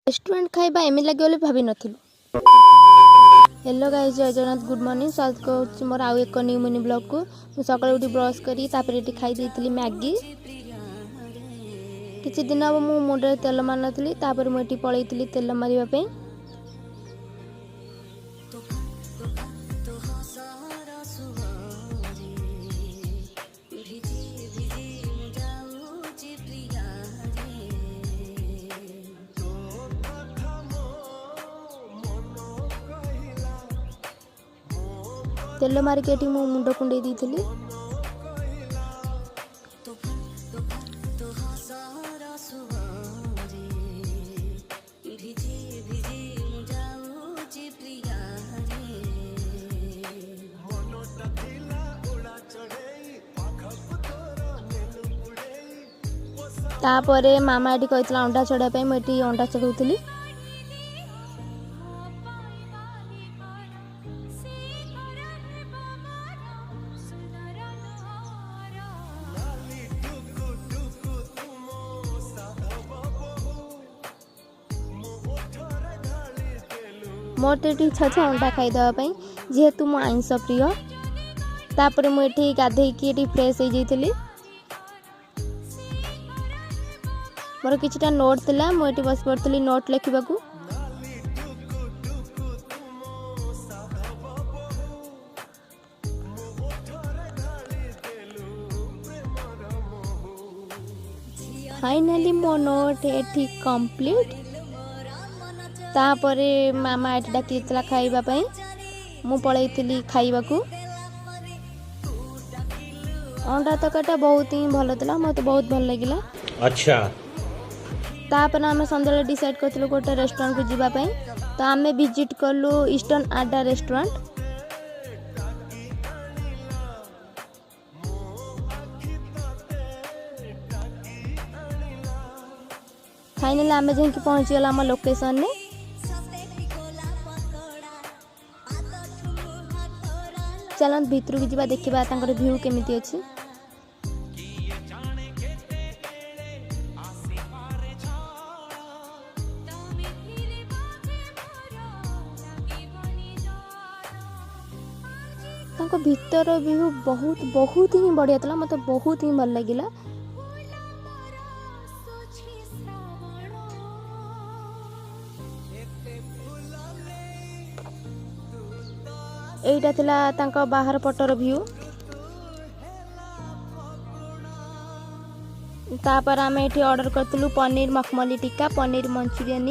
Restaurant खाइबा एमि लगे बोली भाभी नथिलु। हेलो गाइस, जय जगन्नाथ, गुड मॉर्निंग। स्वागत करुच्ची मोर आउ एक न्यू मिनी ब्लॉग को। मुझे सकाल उठी ब्रश करी तापर ये खाई देती मैगी। किछि दिन हम मु मुंडे तेल मार नथली, तापर मु एटी पळैतली तेल मारिबा पे। तेल मारिक एटी मु मुंड कुंडे देइथिली। तापरे मामा एटी कहला अंडा चढ़ा पे मुझे अंडा चढ़ाऊली। मोर तो ये इच्छा अंडा खाईदेवाई जेहेतु मो आइंस प्रिय। तापर मुझे गाधेकी फ्रेश हो जाइली। मोर किछटा नोट थिला, मुझे बस पड़ती नोट लिखा। फाइनली मो नोट एठी कंप्लीट। तापरे मामा एठी डाकी खाइबा पई मु पळैतिली खाइबाकू। अंडा तकाटा बहुत ही भल था, मत बहुत भल लगिला। अच्छा। तापर आम सन्ध्या डिसाइड करथिलु गोटे रेस्टोरेंट को जीवा पई। तो आमे विजिट करलु ईस्टर्न आडा रेस्टोरेंट। फाइनली आमे जेंकी पहुंची गला हम लोकेशन ने। चलन भितर को जीवा देखिबा तांकर व्यू केमिति अछि। तांको भीतर व्यू बहुत ही बढ़िया था, मत बहुत ही भल लगिला। एटा थिला तांको बाहर पटर व्यू। तापर आमे एठी ऑर्डर करथिलु पनीर मखमली टिक्का, पनीर मंचूरियन।